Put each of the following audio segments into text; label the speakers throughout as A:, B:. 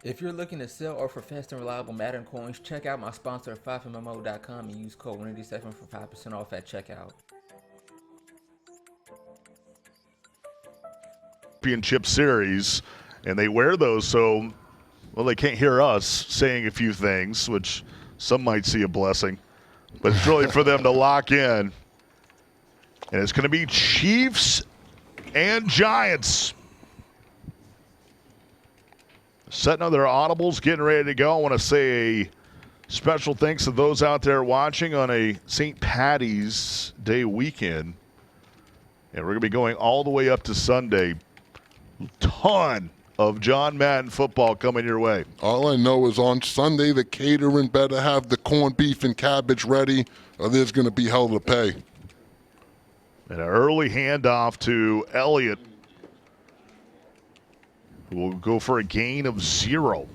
A: If you're looking to sell or for fast and reliable Madden coins, check out my sponsor at 5mmO.com and use code Randy7 for 5% off at checkout.
B: Championship Series, and they wear those so, well, they can't hear us saying a few things, which some might see a blessing. But it's really for them to lock in. And it's going to be Chiefs and Giants. Setting up their audibles, getting ready to go. I want to say a special thanks to those out there watching on a St. Patty's Day weekend. And we're going to be going all the way up to Sunday. Ton of John Madden football coming your way.
C: All I know is on Sunday, the catering better have the corned beef and cabbage ready, or there's going to be hell to pay.
B: And an early handoff to Elliott, who will go for a gain of 0.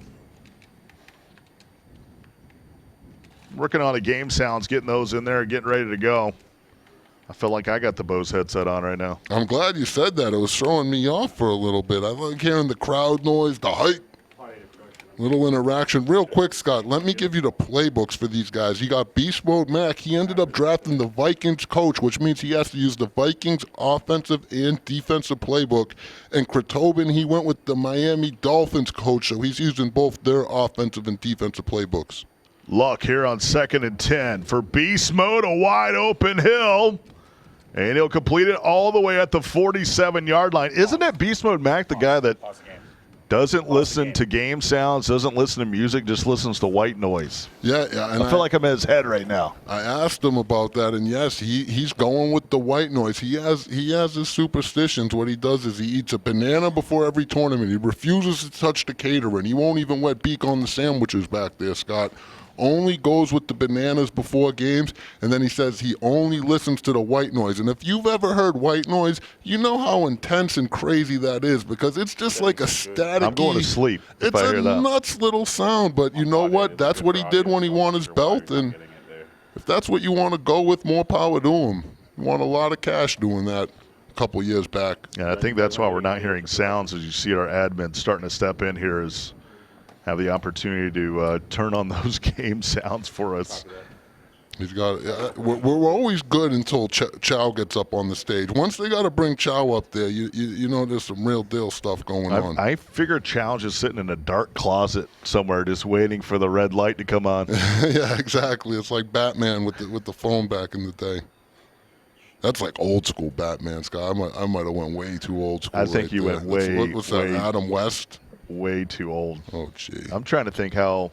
B: Working on the game sounds, getting those in there, getting ready to go. I feel like I got the Bose headset on right now.
C: I'm glad you said that. It was throwing me off for a little bit. I like hearing the crowd noise, the hype, little interaction. Real quick, Scott, let me give you the playbooks for these guys. You got BeastModeMac. He ended up drafting the Vikings coach, which means he has to use the Vikings offensive and defensive playbook. And Chritobin, he went with the Miami Dolphins coach, so he's using both their offensive and defensive playbooks.
B: Luck here on 2nd and 10 for Beast Mode, a wide open Hill. And he'll complete it all the way at the 47-yard line. Isn't it BeastModeMac, the guy that doesn't listen to game sounds, doesn't listen to music, just listens to white noise?
C: Yeah. And
B: I feel like I'm in his head right now.
C: I asked him about that, and yes, he's going with the white noise. He has his superstitions. What he does is he eats a banana before every tournament. He refuses to touch the catering. He won't even wet beak on the sandwiches back there, Scott. Only goes with the bananas before games, and then he says he only listens to the white noise. And if you've ever heard white noise, you know how intense and crazy that is, because it's just like a static.
B: I'm going to sleep if
C: it's
B: I hear that.
C: It's a nuts little sound, but you know what? That's what he did when he won his belt, and if that's what you want to go with, more power to him. He won a lot of cash doing that a couple years back.
B: Yeah, I think that's why we're not hearing sounds, as you see our admin starting to step in here, is have the opportunity to turn on those game sounds for us.
C: He's got. We're always good until Chow gets up on the stage. Once they got to bring Chow up there, you know there's some real deal stuff going on.
B: I figure Chow just sitting in a dark closet somewhere, just waiting for the red light to come on.
C: Yeah, exactly. It's like Batman with the phone back in the day. That's like old school Batman, Scott. I might have went way too old school.
B: I think you went way.
C: What's that? Adam West.
B: Way too old.
C: Oh, gee.
B: I'm trying to think how.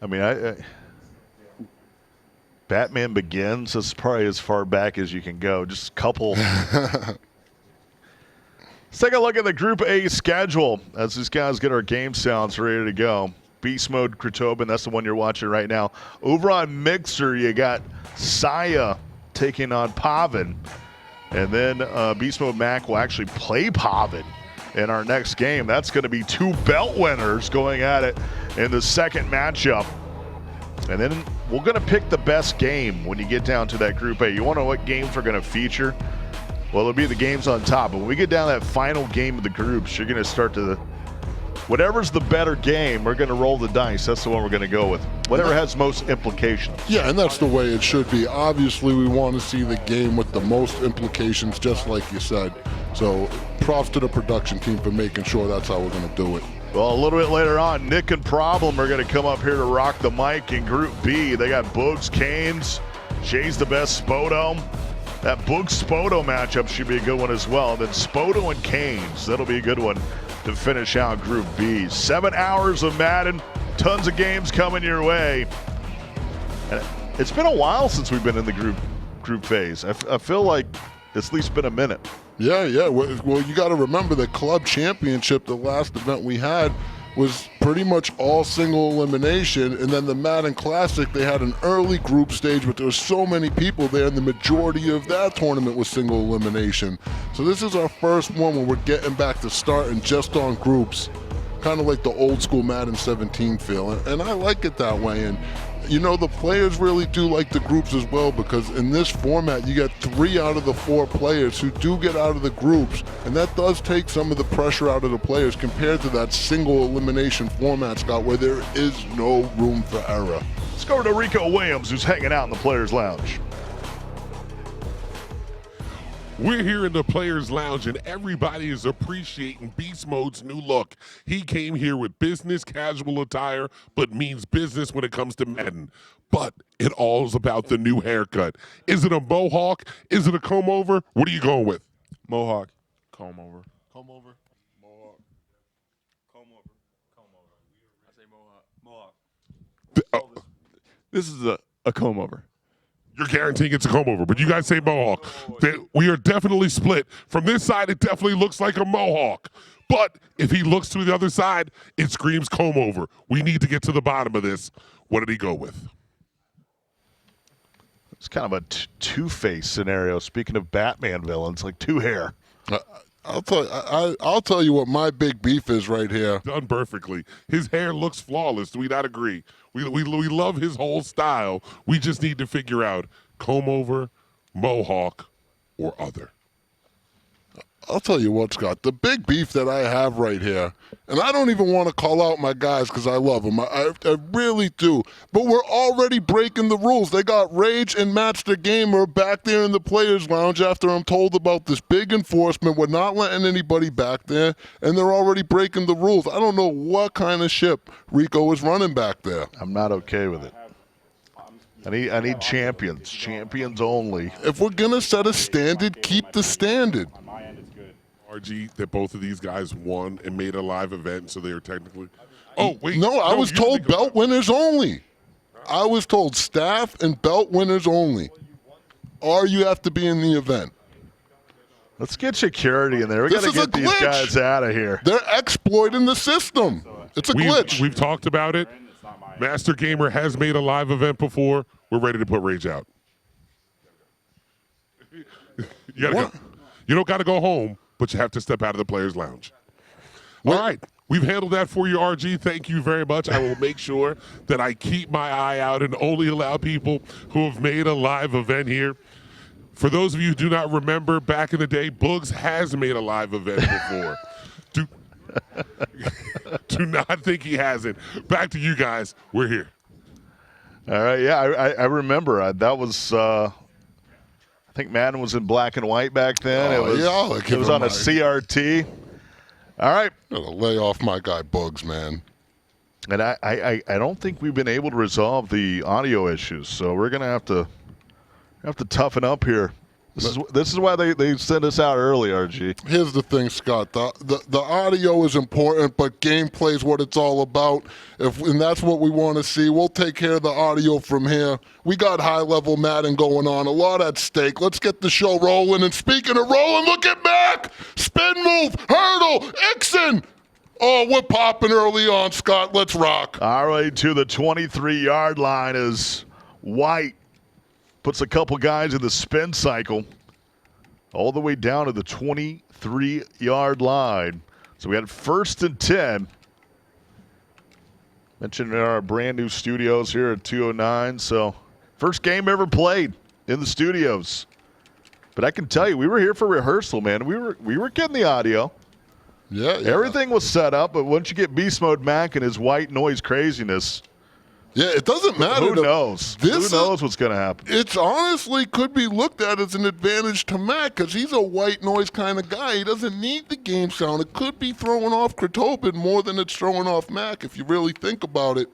B: I mean, Batman Begins is probably as far back as you can go. Just a couple. Let's take a look at the Group A schedule as these guys get our game sounds ready to go. Beast Mode Chritobin, that's the one you're watching right now. Over on Mixer, you got Saya taking on Pavin. And then Beast Mode Mac will actually play Pavin in our next game. That's going to be 2 belt winners going at it in the second matchup. And then we're going to pick the best game when you get down to that Group A. You want to know what games we're going to feature? Well, it'll be the games on top. But when we get down that final game of the groups, you're going to start to whatever's the better game, we're going to roll the dice. That's the one we're going to go with. Whatever has most implications.
C: Yeah, and that's the way it should be. Obviously, we want to see the game with the most implications, just like you said. So props to the production team for making sure that's how we're going to do it.
B: Well, a little bit later on, Nick and Problem are going to come up here to rock the mic in Group B. They got Boogs, Canes, Jay's the best, Spoto. That Boogs-Spoto matchup should be a good one as well. Then Spoto and Canes, that'll be a good one to finish out Group B. 7 hours of Madden, tons of games coming your way. And it's been a while since we've been in the group phase. I feel like it's at least been a minute.
C: Yeah. Well, you got to remember the club championship, the last event we had, was pretty much all single elimination. And then the Madden Classic, they had an early group stage, but there were so many people there, and the majority of that tournament was single elimination. So this is our first one where we're getting back to starting just on groups, kind of like the old school Madden 17 feel. And I like it that way. And you know, the players really do like the groups as well, because in this format, you get 3 out of the 4 players who do get out of the groups, and that does take some of the pressure out of the players compared to that single elimination format, Scott, where there is no room for error.
B: Let's go to Rico Williams, who's hanging out in the Players Lounge.
D: We're here in the Players Lounge, and everybody is appreciating Beast Mode's new look. He came here with business casual attire, but means business when it comes to Madden. But it all is about the new haircut. Is it a mohawk? Is it a comb over? What are you going with?
E: Mohawk. Comb over.
D: Comb over.
E: Mohawk. Comb over. Comb over. I say mohawk. Mohawk. This is a comb over.
D: You're guaranteeing it's a comb over, but you guys say mohawk. We are definitely split. From this side, it definitely looks like a mohawk. But if he looks to the other side, it screams comb over. We need to get to the bottom of this. What did he go with?
B: It's kind of a Two-Face scenario. Speaking of Batman villains, like two hair.
C: I'll tell you what my big beef is right here.
D: Done perfectly. His hair looks flawless. Do we not agree? We love his whole style. We just need to figure out comb over, mohawk, or other.
C: I'll tell you what, Scott, the big beef that I have right here, and I don't even want to call out my guys because I love them. I really do. But we're already breaking the rules. They got Rage and Match the Gamer back there in the Players Lounge after I'm told about this big enforcement. We're not letting anybody back there, and they're already breaking the rules. I don't know what kind of ship Rico is running back there.
B: I'm not okay with it. I need champions. Champions only.
C: If we're going to set a standard, keep the standard.
D: RG, that both of these guys won and made a live event, so they are technically. Oh wait,
C: no, I was told belt winners only. I was told staff and belt winners only, or you have to be in the event.
B: Let's get security in there. We got to get these guys out of here.
C: They're exploiting the system. It's a glitch.
D: We've talked about it. Master Gamer has made a live event before. We're ready to put Rage out. You gotta go. You don't got to go home, but you have to step out of the Players Lounge. All right. We've handled that for you, RG. Thank you very much. I will make sure that I keep my eye out and only allow people who have made a live event here. For those of you who do not remember, back in the day, Boogs has made a live event before. Do not think he hasn't. Back to you guys. We're here.
B: All right. Yeah, I remember. That was I think Madden was in black and white back then. It was on a CRT. All right.
C: Gotta lay off my guy Bugs, man.
B: And I don't think we've been able to resolve the audio issues, so we're gonna have to toughen up here. This is why they sent us out early, RG.
C: Here's the thing, Scott. The audio is important, but gameplay is what it's all about. And that's what we want to see. We'll take care of the audio from here. We got high-level Madden going on, a lot at stake. Let's get the show rolling. And speaking of rolling, look at Mac! Spin move, hurdle, Ixon! Oh, we're popping early on, Scott. Let's rock.
B: All right, to the 23-yard line is White. Puts a couple guys in the spin cycle all the way down to the 23-yard line. So we had 1st and 10. Mentioned in our brand new studios here at 209. So first game ever played in the studios. But I can tell you, we were here for rehearsal, man. We were getting the audio.
C: Yeah.
B: Everything was set up, but once you get BeastModeMac and his white noise craziness,
C: yeah, it doesn't matter.
B: Who knows? Who knows what's going to happen?
C: It's honestly could be looked at as an advantage to Mac because he's a white noise kind of guy. He doesn't need the game sound. It could be throwing off Chritobin more than it's throwing off Mac if you really think about it.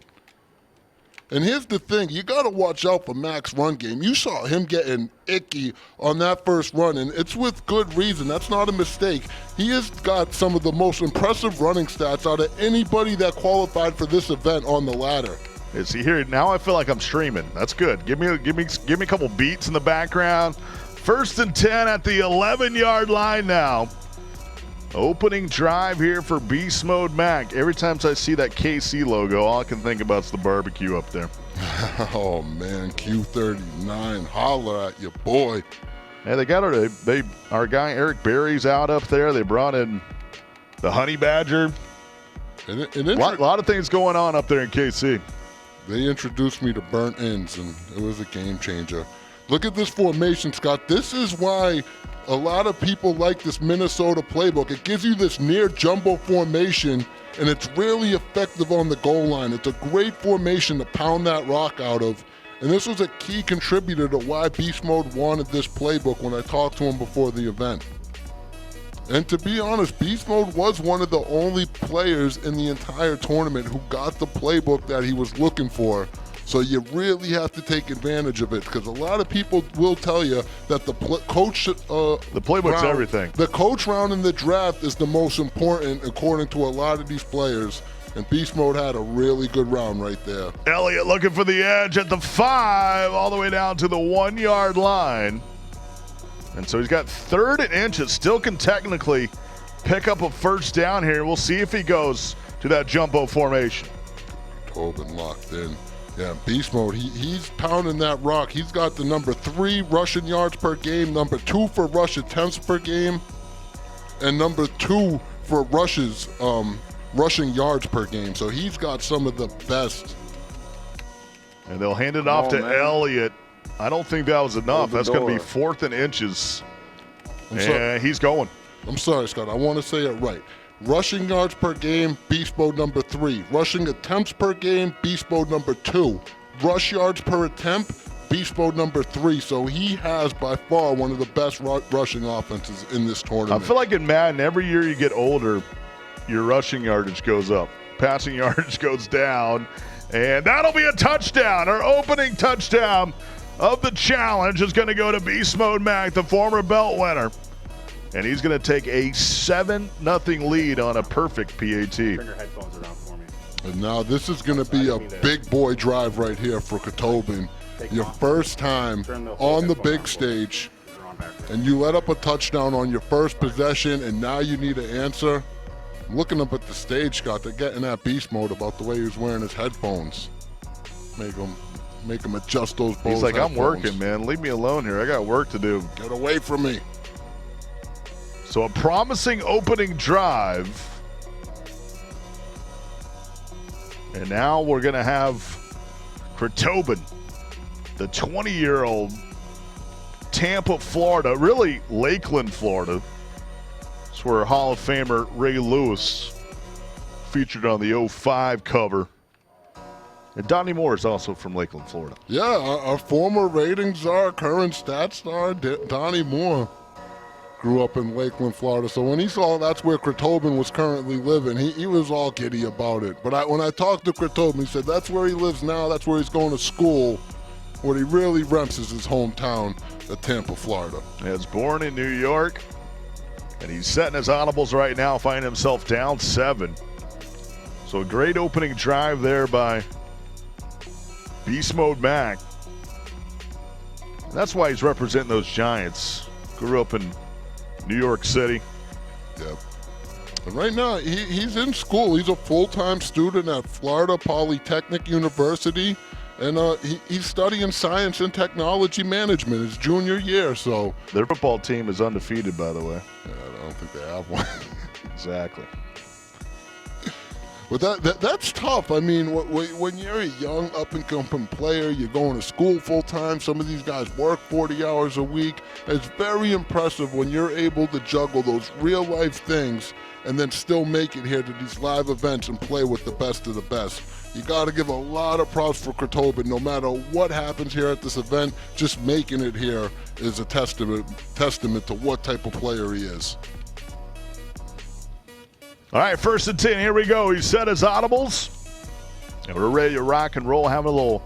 C: And here's the thing. You got to watch out for Mac's run game. You saw him getting icky on that first run, and it's with good reason. That's not a mistake. He has got some of the most impressive running stats out of anybody that qualified for this event on the ladder.
B: See here now, I feel like I'm streaming. That's good. Give me a couple beats in the background. 1st and 10 at the 11-yard line now. Opening drive here for BeastModeMac. Every time I see that KC logo, all I can think about is the barbecue up there.
C: Oh man, Q39, holler at your boy.
B: Yeah, they got our guy Eric Berry's out up there. They brought in the Honey Badger. A lot of things going on up there in KC.
C: They introduced me to burnt ends, and it was a game changer. Look at this formation, Scott. This is why a lot of people like this Minnesota playbook. It gives you this near jumbo formation, and it's really effective on the goal line. It's a great formation to pound that rock out of. And this was a key contributor to why Beast Mode wanted this playbook when I talked to him before the event. And to be honest, Beast Mode was one of the only players in the entire tournament who got the playbook that he was looking for. So you really have to take advantage of it, because a lot of people will tell you that the coach the
B: playbook's everything.
C: The coach round in the draft is the most important, according to a lot of these players. And Beast Mode had a really good round right there.
B: Elliott looking for the edge at the 5, all the way down to the 1-yard line. And so he's got 3rd and inches. Still can technically pick up a first down here. We'll see if he goes to that jumbo formation.
C: Tobin locked in. Yeah, Beast Mode, he's pounding that rock. He's got the number 3 rushing yards per game, number 2 for rush attempts per game, and number 2 for rushes, rushing yards per game. So he's got some of the best.
B: And they'll hand it off to Elliott. I don't think that was enough. That's going to be 4th and inches. And he's going.
C: I'm sorry, Scott. I want to say it right. Rushing yards per game, Beast Mode number 3. Rushing attempts per game, Beast Mode number 2. Rush yards per attempt, Beast Mode number 3. So he has by far one of the best rushing offenses in this tournament.
B: I feel like in Madden, every year you get older, your rushing yardage goes up. Passing yardage goes down. And that'll be a touchdown. Our opening touchdown of the challenge is going to go to BeastModeMac, the former belt winner. And he's going to take a 7-0 lead on a perfect PAT.
F: Turn your headphones around for me.
C: And now this is going to be a big boy drive right here for Chritobin. Your first time on the big stage, and you let up a touchdown on your first possession, and now you need an answer. I'm looking up at the stage, Scott. They're getting that beast mode about the way he was wearing his headphones. Make him adjust those Bose
B: He's like,
C: headphones.
B: I'm working, man. Leave me alone here. I got work to do.
C: Get away from me.
B: So a promising opening drive. And now we're going to have Chritobin, the 20-year-old, Tampa, Florida, really Lakeland, Florida. It's where Hall of Famer Ray Lewis featured on the 05 cover. And Donnie Moore is also from Lakeland, Florida.
C: Yeah, our former ratings czar, current stats star, Donnie Moore, grew up in Lakeland, Florida. So when he saw that's where Chritobin was currently living, he was all giddy about it. But when I talked to Chritobin, he said that's where he lives now, that's where he's going to school. What he really reps is his hometown of Tampa, Florida.
B: He was born in New York, and he's setting his audibles right now, finding himself down 7. So a great opening drive there by BeastModeMac. That's why he's representing those Giants. Grew up in New York City.
C: Yep. And right now, he's in school. He's a full-time student at Florida Polytechnic University, and he's studying science and technology management his junior year. So
B: their football team is undefeated, by the way.
C: Yeah, I don't think they have one.
B: Exactly.
C: But that's tough. I mean, when you're a young up-and-coming player, you're going to school full-time. Some of these guys work 40 hours a week. It's very impressive when you're able to juggle those real-life things and then still make it here to these live events and play with the best of the best. You got to give a lot of props for Chritobin. No matter what happens here at this event, just making it here is a testament to what type of player he is.
B: All right, 1st and 10, here we go. He set his audibles, and we're ready to rock and roll. Having a little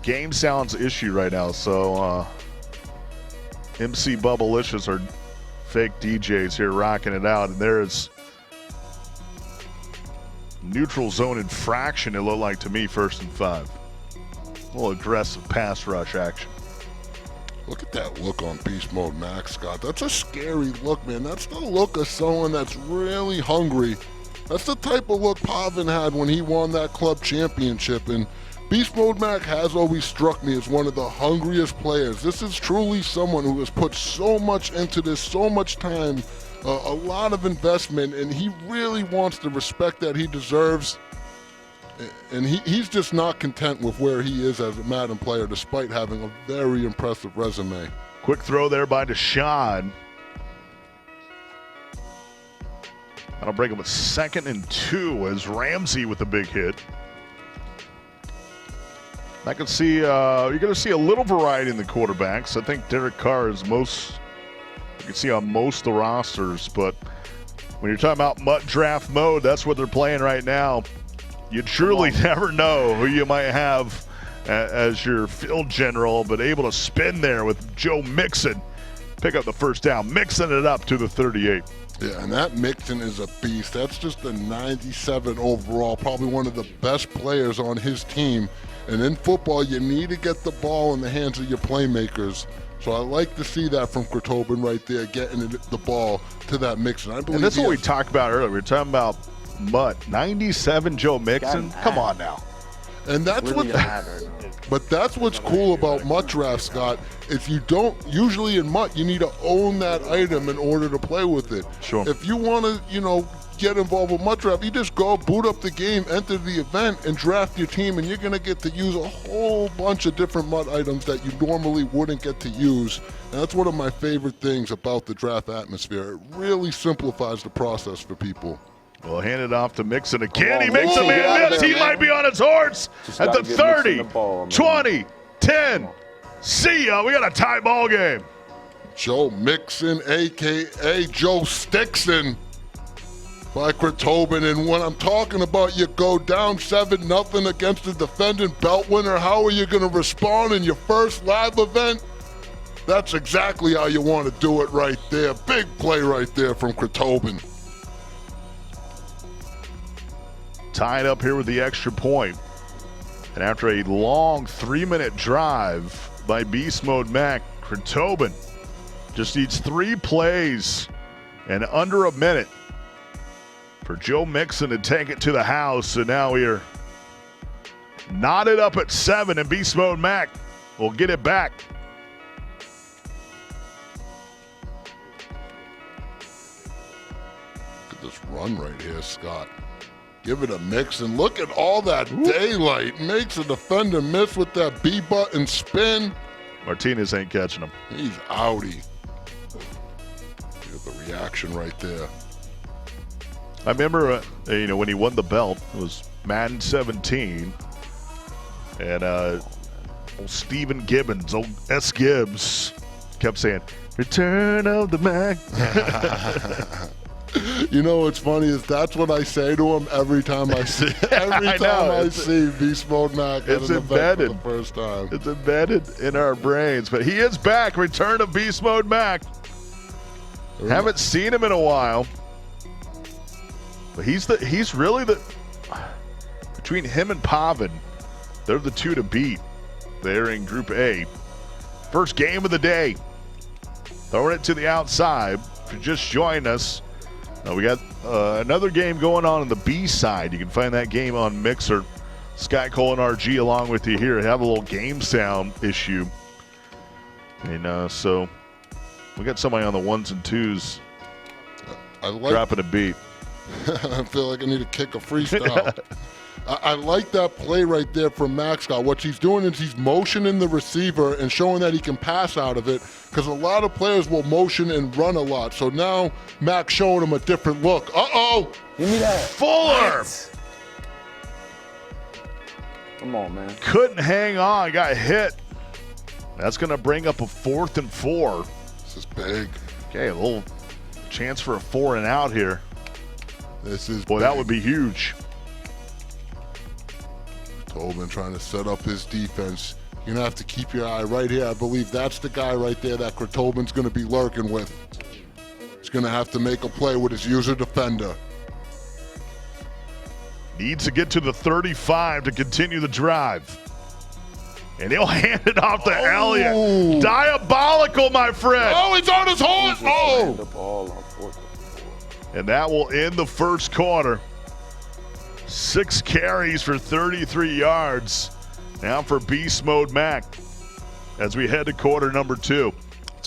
B: game sounds issue right now, so MC Bubblicious are fake DJs here rocking it out, and there's neutral zone infraction, it looked like to me, 1st and 5. A little aggressive pass rush action.
C: Look at that look on Beast Mode Max, Scott. That's a scary look, man. That's the look of someone that's really hungry. That's the type of look Pavin had when he won that club championship. And Beast Mode Mac has always struck me as one of the hungriest players. This is truly someone who has put so much into this, so much time, a lot of investment, and he really wants the respect that he deserves. And he's just not content with where he is as a Madden player, despite having a very impressive resume.
B: Quick throw there by Deshaun. That'll bring him a 2nd and 2 as Ramsey with a big hit. I can see you're going to see a little variety in the quarterbacks. I think Derek Carr is most. You can see on most of the rosters, but when you're talking about MUT draft mode, that's what they're playing right now. You truly never know who you might have as your field general, but able to spin there with Joe Mixon. Pick up the first down, mixing it up to the 38.
C: Yeah, and that Mixon is a beast. That's just a 97 overall, probably one of the best players on his team. And in football, you need to get the ball in the hands of your playmakers. So I like to see that from Chritobin right there, getting the ball to that Mixon. I believe.
B: And that's what we talked about earlier. We were talking about MUT. 97 Joe Mixon? Come on now.
C: And that's
E: Really
C: but that's what's cool about MUT draft, Scott. If you don't, usually in MUT, you need to own that item in order to play with it.
B: Sure.
C: If you want to, get involved with MUT draft, you just go boot up the game, enter the event, and draft your team, and you're going to get to use a whole bunch of different MUT items that you normally wouldn't get to use. And that's one of my favorite things about the draft atmosphere. It really simplifies the process for people.
B: We'll hand it off to Mixon again. He
E: on,
B: makes a
E: Mixon,
B: man
E: get out
B: miss.
E: there,
B: He
E: man.
B: might be on his horse
E: Just
B: at the
E: gotta give
B: 30,
E: Mixon the ball, man.
B: 20, 10. See ya. We got a tie ball game.
C: Joe Mixon, a.k.a. Joe Stickson, by Chritobin. And when I'm talking about you go down 7-0 against the defending belt winner, how are you going to respond in your first live event? That's exactly how you want to do it right there. Big play right there from Chritobin.
B: Tied up here with the extra point. And after a long 3-minute drive by BeastModeMac, Chritobin just needs 3 plays and under a minute for Joe Mixon to take it to the house. So now we're knotted up at 7, and BeastModeMac will get it back.
C: Look at this run right here, Scott. Give it a mix, and look at all that daylight. Makes a defender miss with that B-button spin.
B: Martinez ain't catching him.
C: He's outie. Look at the reaction right there.
B: I remember, when he won the belt, it was Madden 17, and old Stephen Gibbons, old S. Gibbs, kept saying, "Return of the Mac."
C: You know what's funny is that's what I say to him every time I see I see BeastModeMac at
B: It's
C: an event
B: embedded.
C: for the first time.
B: It's embedded in our brains, but he is back. Return of BeastModeMac. Haven't seen him in a while, but he's really the between him and Pavin, they're the two to beat. They're in Group A. First game of the day. Throwing it to the outside. If you just joined us, we got another game going on the B side. You can find that game on Mixer. Sky Cole and RG along with you here. Have a little game sound issue. And so we got somebody on the 1s and 2s dropping a beat.
C: I feel like I need to kick a freestyle. I like that play right there from Max Scott. What he's doing is he's motioning the receiver and showing that he can pass out of it, because a lot of players will motion and run a lot. So now Max showing him a different look. Uh-oh!
E: Give me that.
B: Fuller!
E: Come on, man.
B: Couldn't hang on. Got hit. That's going to bring up a 4th and 4.
C: This is big.
B: Okay, a little chance for a 4 and out here.
C: This is
B: Boy,
C: big.
B: that would be huge.
C: Tobin trying to set up his defense. You're going to have to keep your eye right here. I believe that's the guy right there that Chritobin's going to be lurking with. He's going to have to make a play with his user defender.
B: Needs to get to the 35 to continue the drive. And he'll hand it off to Elliott. Diabolical, my friend.
C: Oh, he's on his horse.
E: Stand
C: Oh!
E: up all on 4th and 4.
B: And that will end the first quarter. 6 carries for 33 yards. Now for BeastModeMac as we head to quarter number 2.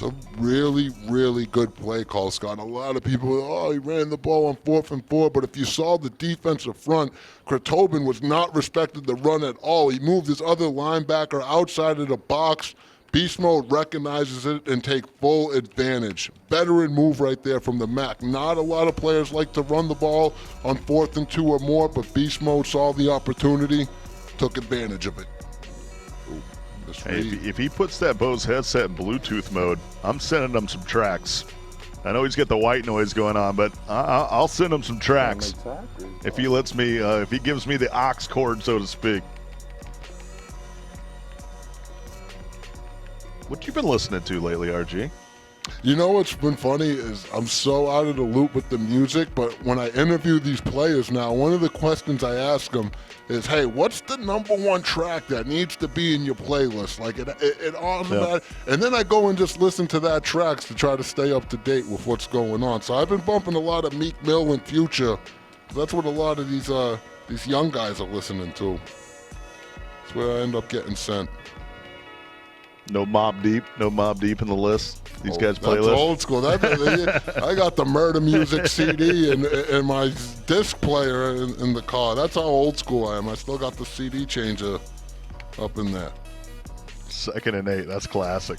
C: It's a really, really good play call, Scott. A lot of people, he ran the ball on 4th and 4, but if you saw the defensive front, Chritobin was not respected the run at all. He moved his other linebacker outside of the box. Beast Mode recognizes it and take full advantage. Veteran move right there from the Mac. Not a lot of players like to run the ball on 4th and 2 or more, but Beast Mode saw the opportunity, took advantage of it.
B: Hey, if he puts that Bose headset in Bluetooth mode, I'm sending him some tracks. I know he's got the white noise going on, but I'll send him some tracks if he lets me. If he gives me the aux cord, so to speak. What you been listening to lately, RG?
C: You know what's been funny is I'm so out of the loop with the music, but when I interview these players now, one of the questions I ask them is, hey, what's the #1 track that needs to be in your playlist? Like it automatic, and then I go and just listen to that tracks to try to stay up to date with what's going on. So I've been bumping a lot of Meek Mill and Future. That's what a lot of these young guys are listening to. That's where I end up getting sent.
B: No Mobb Deep in the list. These guys' playlist.
C: That's old school. I got the Murder Music CD and my disc player in the car. That's how old school I am. I still got the CD changer up in there.
B: 2nd and 8. That's classic.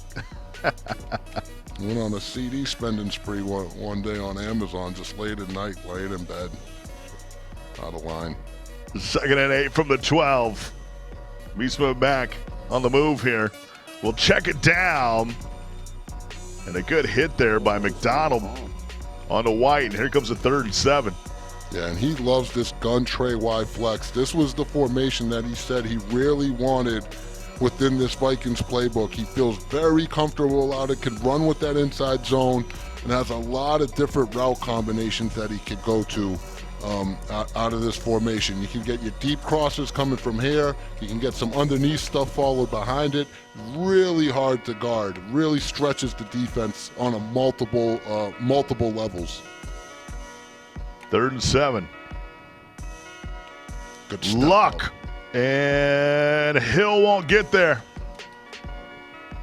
C: Went on a CD spending spree one day on Amazon, just late at night, laid in bed. Out of line.
B: 2nd and 8 from the 12. BeastModeMac on the move here. We'll check it down. And a good hit there by McDonald on the white. And here comes a 3rd and 7.
C: Yeah, and he loves this gun tray wide flex. This was the formation that he said he really wanted within this Vikings playbook. He feels very comfortable out it, can run with that inside zone, and has a lot of different route combinations that he could go to out of this formation. You can get your deep crosses coming from here. You can get some underneath stuff followed behind it. Really hard to guard. Really stretches the defense on a multiple levels.
B: 3rd and 7.
C: Good step
B: Luck.
C: up.
B: And Hill won't get there.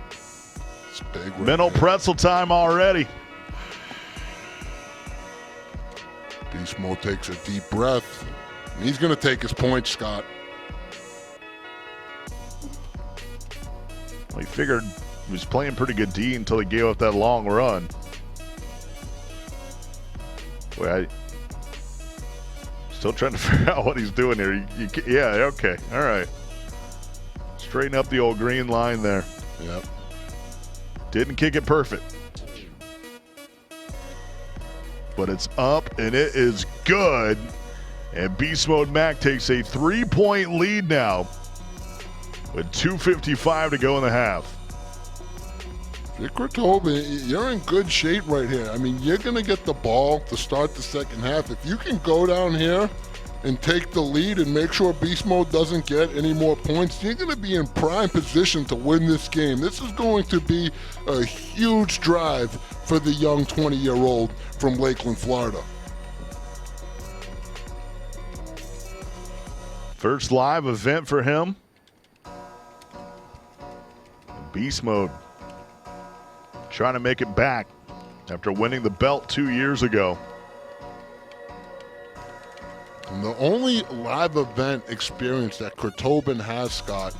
C: It's big right
B: Mental
C: there.
B: pretzel time already.
C: Beast Mode takes a deep breath. And he's going to take his point, Scott.
B: Well, he figured he was playing pretty good D until he gave up that long run. Boy, still trying to figure out what he's doing here. Yeah, okay, all right. Straighten up the old green line there.
C: Yep.
B: Didn't kick it perfect. But it's up, and it is good. And BeastModeMac takes a 3-point lead now with 2:55 to go in the half.
C: Chritobin, you're in good shape right here. I mean, you're going to get the ball to start the second half. If you can go down here and take the lead and make sure Beast Mode doesn't get any more points, you're going to be in prime position to win this game. This is going to be a huge drive for the young 20-year-old from Lakeland, Florida.
B: First live event for him. Beast Mode trying to make it back after winning the belt 2 years ago.
C: And the only live event experience that Chritobin has, Scott,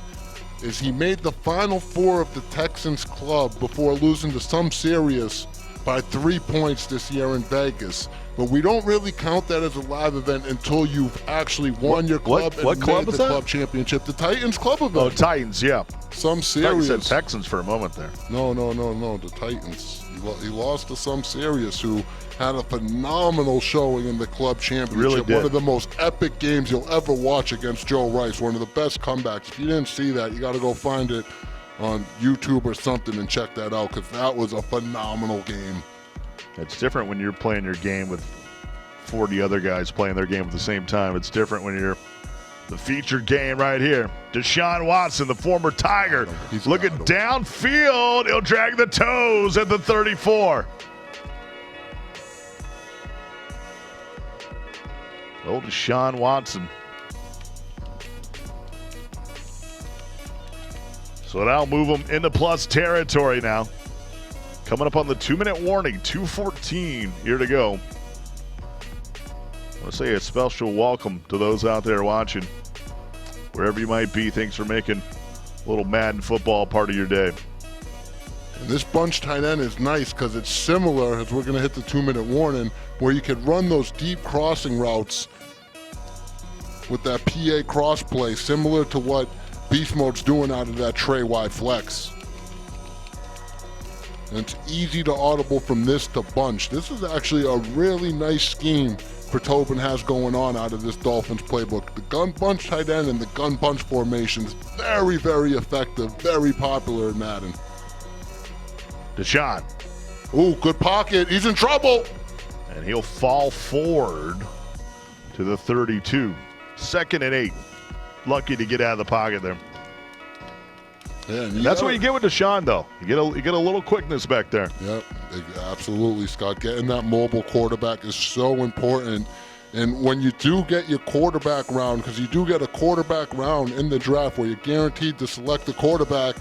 C: is he made the Final Four of the Texans club before losing to some serious by 3 points this year in Vegas. But we don't really count that as a live event until you've actually won your club and
B: what club
C: made
B: is
C: the
B: that?
C: club championship. The Titans club event.
B: Oh, Titans, yeah.
C: Some
B: I thought you
C: serious.
B: said Texans for a moment there.
C: No, the Titans. He lost to some serious who had a phenomenal showing in the club championship.
B: Really did.
C: One of the most epic games you'll ever watch against Joe Rice. One of the best comebacks. If you didn't see that, you got to go find it on YouTube or something and check that out, because that was a phenomenal game.
B: It's different when you're playing your game with 40 other guys playing their game at the same time. It's different when you're the featured game right here. Deshaun Watson, the former Tiger,
C: He's
B: looking
C: got him.
B: downfield. He'll drag the toes at the 34. Old Deshaun Watson. So that'll move him into plus territory now. Coming up on the 2-minute warning, 2:14 here to go. I want to say a special welcome to those out there watching. Wherever you might be, thanks for making a little Madden football part of your day.
C: And this bunch tight end is nice because it's similar, as we're going to hit the 2-minute warning, where you could run those deep crossing routes with that PA cross play, similar to what Beast Mode's doing out of that tray wide flex. And it's easy to audible from this to bunch. This is actually a really nice scheme Chritobin has going on out of this Dolphins playbook. The gun bunch tight end and the gun bunch formations, very, very effective, very popular in Madden.
B: Deshaun.
C: Ooh, good pocket. He's in trouble.
B: And he'll fall forward to the 32. 2nd and 8. Lucky to get out of the pocket there.
C: Yeah, and
B: that's what you get with Deshaun, though. You get a little quickness back there.
C: Yep, absolutely, Scott. Getting that mobile quarterback is so important. And when you do get your quarterback round, because you do get a quarterback round in the draft where you're guaranteed to select the quarterback,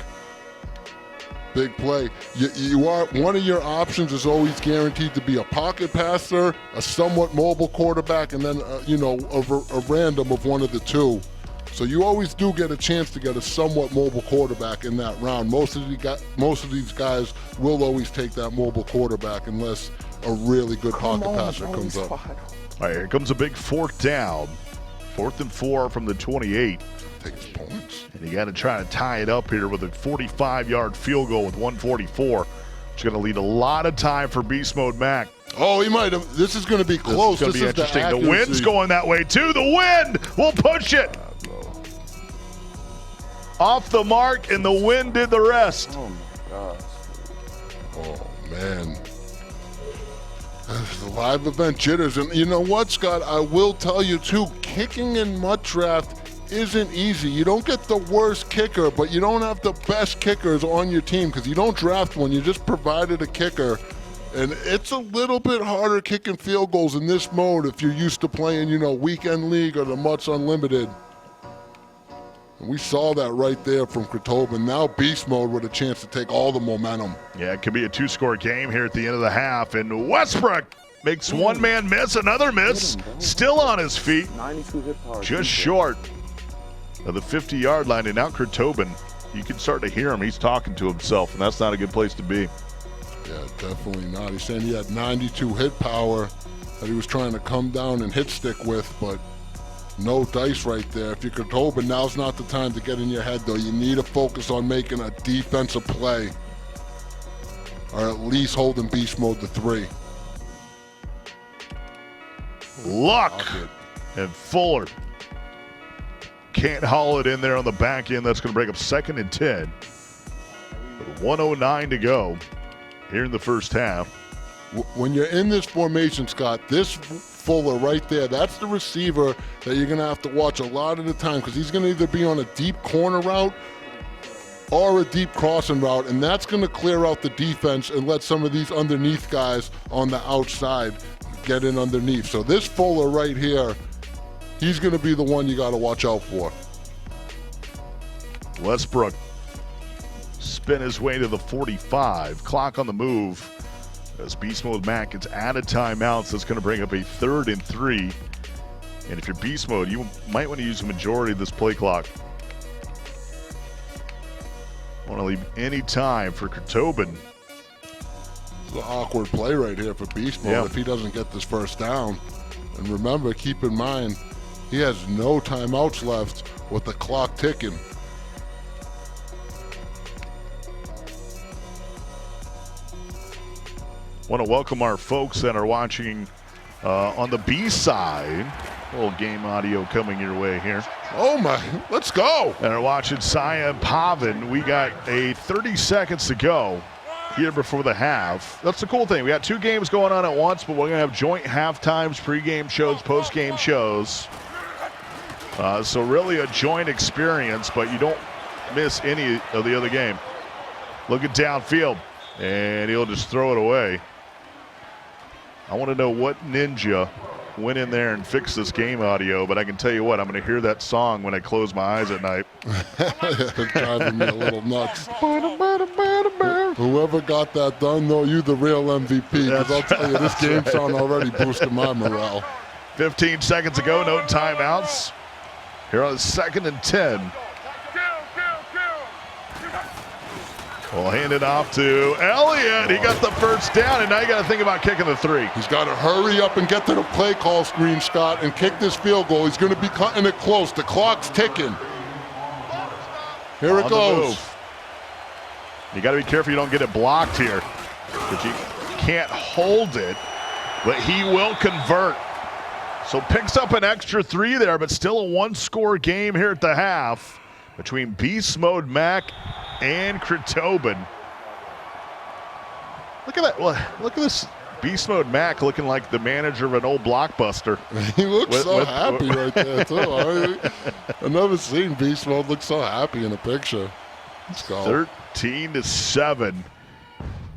C: big play. You are, one of your options is always guaranteed to be a pocket passer, a somewhat mobile quarterback, and then a random of one of the two. So you always do get a chance to get a somewhat mobile quarterback in that round. Most of these guys will always take that mobile quarterback unless a really good pocket passer comes up.
B: All right, here comes a big 4th down. 4th and 4 from the 28.
C: Takes points.
B: And you got to try to tie it up here with a 45-yard field goal with 1:44. It's going to lead a lot of time for BeastModeMac.
C: Oh, he might have. This is going to be close.
B: This is going to be interesting. The wind's going that way, too. The wind will push it. Off the mark, and the wind did the rest.
E: Oh, my gosh.
C: Oh, man. The live event jitters. And you know what, Scott? I will tell you, too, kicking in MUT Draft isn't easy. You don't get the worst kicker, but you don't have the best kickers on your team because you don't draft one. You just provided a kicker. And it's a little bit harder kicking field goals in this mode if you're used to playing, Weekend League or the MUTs Unlimited. And we saw that right there from Chritobin. Now Beast Mode with a chance to take all the momentum.
B: Yeah, it could be a 2-score game here at the end of the half. And Westbrook makes one man miss, another miss. Still on his feet.
E: 92 hit power.
B: Just short of the 50-yard line. And now Chritobin, you can start to hear him. He's talking to himself, and that's not a good place to be.
C: Yeah, definitely not. He's saying he had 92 hit power that he was trying to come down and hit stick with, but no dice right there. If you're Chritobin, now's not the time to get in your head, though. You need to focus on making a defensive play, or at least holding Beast Mode to 3.
B: Luck and Fuller can't haul it in there on the back end. That's going to break up 2nd and 10. With 1:09 to go here in the first half.
C: When you're in this formation, Scott, this Fuller right there, that's the receiver that you're going to have to watch a lot of the time because he's going to either be on a deep corner route or a deep crossing route, and that's going to clear out the defense and let some of these underneath guys on the outside get in underneath. So this Fuller right here, he's going to be the one you got to watch out for.
B: Westbrook spin his way to the 45. Clock on the move as BeastModeMac gets out of timeouts. That's going to bring up a 3rd and 3. And if you're Beast Mode, you might want to use the majority of this play clock. Want to leave any time for Chritobin.
C: It's an awkward play right here for Beast Mode if he doesn't get this first down. And remember, keep in mind, he has no timeouts left with the clock ticking.
B: Want to welcome our folks that are watching on the B side. A little game audio coming your way here.
C: Oh my, let's go.
B: And are watching Saya and Pavin. We got 30 seconds to go here before the half. That's the cool thing. We got 2 games going on at once, but we're going to have joint halftimes, pregame shows, postgame shows. So really a joint experience, but you don't miss any of the other game. Look at downfield, and he'll just throw it away. I want to know what ninja went in there and fixed this game audio, but I can tell you what, I'm going to hear that song when I close my eyes at night.
C: Driving me a little nuts. Whoever got that done, though, you the real MVP. Because I'll tell you, this game sound already boosted my morale.
B: 15 seconds ago, no timeouts. Here on 2nd and 10. We'll hand it off to Elliott. He got the first down, and now you got to think about kicking the 3.
C: He's got to hurry up and get to the play call screen, Scott, and kick this field goal. He's going to be cutting it close. The clock's ticking. Here it goes.
B: You got to be careful you don't get it blocked here, because you can't hold it, but he will convert. So picks up an extra 3 there, but still a 1-score game here at the half between BeastModeMac and Chritobin. Look at that. Look at this BeastModeMac looking like the manager of an old Blockbuster.
C: He looks so happy right there, too. I've never seen Beast Mode look so happy in a picture. Let's go.
B: 13-7.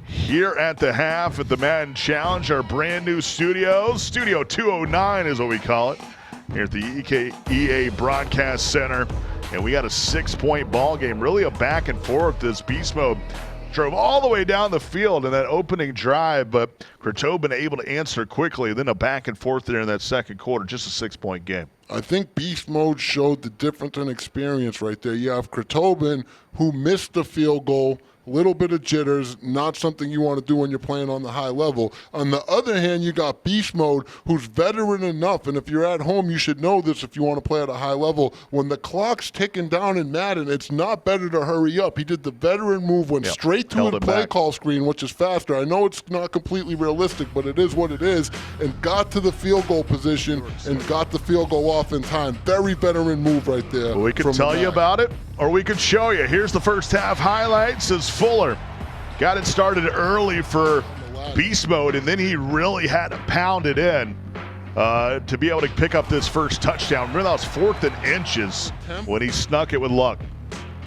B: Here at the half at the Madden Challenge, our brand new studios. Studio 209 is what we call it here at the EA Broadcast Center. And we got a 6-point ball game, really a back and forth. This Beast Mode drove all the way down the field in that opening drive, but Chritobin able to answer quickly. Then a back and forth there in that second quarter, just a 6-point game.
C: I think Beast Mode showed the difference in experience right there. You have Chritobin, who missed the field goal, a little bit of jitters, not something you want to do when you're playing on the high level. On the other hand, you got Beast Mode, who's veteran enough, and if you're at home, you should know this if you want to play at a high level. When the clock's ticking down in Madden, it's not better to hurry up. He did the veteran move, went straight to the play call screen, which is faster. I know it's not completely realistic, but it is what it is, and got to the field goal position and got the field goal off in time. Very veteran move right there.
B: Well, we could tell you about it, or we could show you. Here's the first half highlights as Fuller got it started early for Beast Mode, and then he really had to pound it in to be able to pick up this first touchdown. Remember, that was 4th and inches when he snuck it with luck.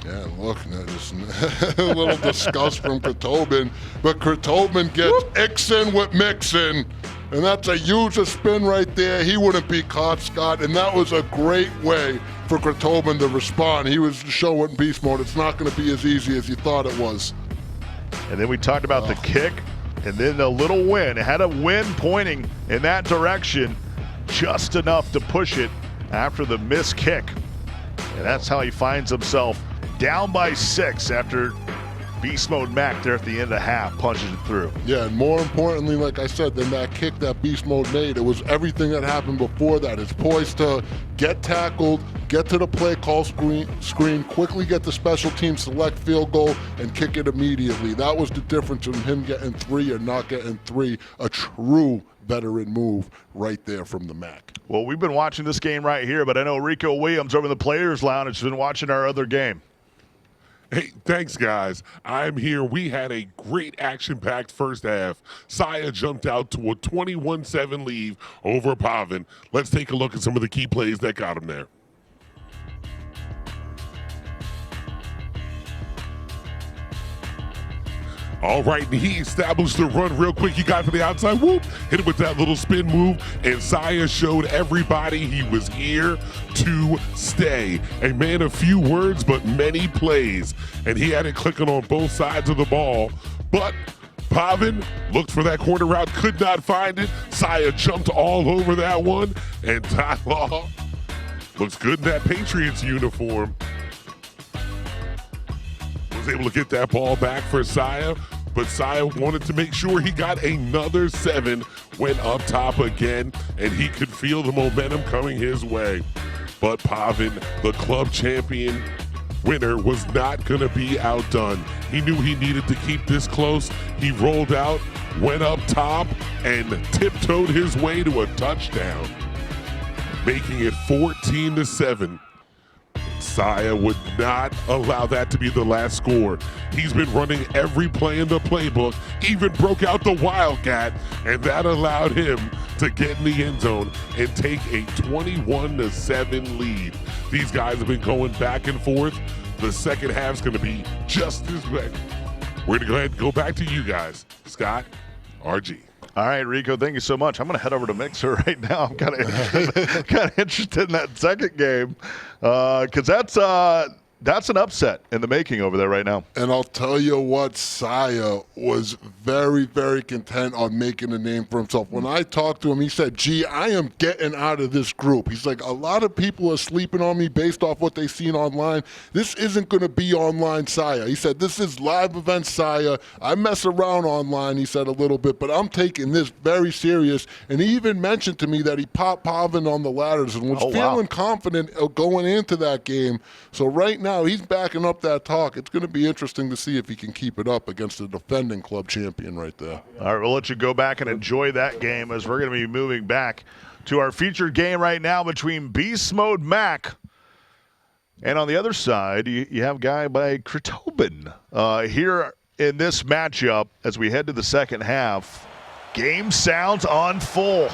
C: Yeah, look, just a little disgust from Chritobin, but Chritobin gets Ixon with Mixon, and that's a huge spin right there. He wouldn't be caught, Scott, and that was a great way for Chritobin to respond. He was showing Beast Mode it's not going to be as easy as you thought it was.
B: And then we talked about the kick, and then a little wind. It had a wind pointing in that direction, just enough to push it after the missed kick. And that's how he finds himself down by 6 after BeastModeMac there at the end of the half punches it through.
C: Yeah, and more importantly, like I said, than that kick that Beast Mode made, it was everything that happened before that. It's poised to get tackled, get to the play call screen, quickly get the special team select field goal, and kick it immediately. That was the difference in him getting 3 or not getting 3. A true veteran move right there from the Mac.
B: Well, we've been watching this game right here, but I know Rico Williams over in the Players Lounge has been watching our other game.
D: Hey, thanks, guys. I'm here. We had a great action-packed first half. Saya jumped out to a 21-7 lead over Pavin. Let's take a look at some of the key plays that got him there. All right, and he established the run real quick. He got to the outside, whoop, hit it with that little spin move, and Saya showed everybody he was here to stay. A man of few words, but many plays, and he had it clicking on both sides of the ball, but Pavin looked for that corner route, could not find it. Saya jumped all over that one, and Ty Law looks good in that Patriots uniform. Was able to get that ball back for Saya, but Saya wanted to make sure he got another 7, went up top again, and he could feel the momentum coming his way. But Pavin, the club champion winner, was not going to be outdone. He knew he needed to keep this close. He rolled out, went up top, and tiptoed his way to a touchdown, making it 14-7. Saya would not allow that to be the last score. He's been running every play in the playbook, even broke out the Wildcat, and that allowed him to get in the end zone and take a 21-7 lead. These guys have been going back and forth. The second half's going to be just as bad. We're going to go ahead and go back to you guys. Scott, RG.
B: All right, Rico, thank you so much. I'm going to head over to Mixer right now. I'm kind of interested in that second game because that's that's an upset in the making over there right now.
C: And I'll tell you what, Saya was very, very content on making a name for himself. When I talked to him, he said, gee, I am getting out of this group. He's like, a lot of people are sleeping on me based off what they've seen online. This isn't going to be online Saya. He said, this is live event Saya. I mess around online, he said a little bit, but I'm taking this very serious. And he even mentioned to me that he popped Pavin on the ladders and was feeling confident going into that game. So right now, he's backing up that talk. It's going to be interesting to see if he can keep it up against the defending club champion right there.
B: All right, we'll let you go back and enjoy that game as we're going to be moving back to our featured game right now between BeastModeMac and on the other side, you have a guy by Chritobin. Here in this matchup as we head to the second half, game sounds on full.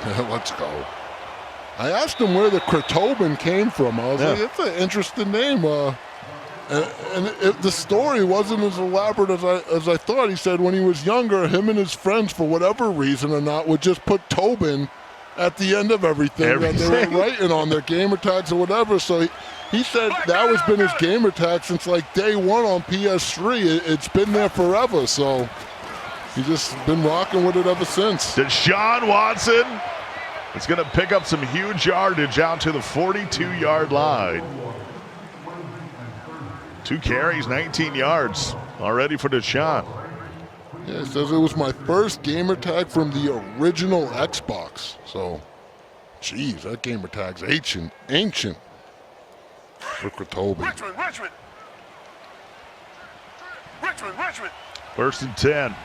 C: Let's go. I asked him where the Chritobin came from. I was like, it's an interesting name. The story wasn't as elaborate as I thought. He said when he was younger, him and his friends, for whatever reason or not, would just put Tobin at the end of everything that they were writing on their gamer tags or whatever. So he said that has been his gamer tag since like day one on PS3. It's been there forever. So he's just been rocking with it ever since.
B: Deshaun Watson is going to pick up some huge yardage out to the 42-yard line. 2 carries, 19 yards already for Deshaun.
C: Yeah, it says it was my first gamer tag from the original Xbox. So, geez, that gamer tag's ancient. For Chritobin.
F: Richmond.
B: 1st and 10.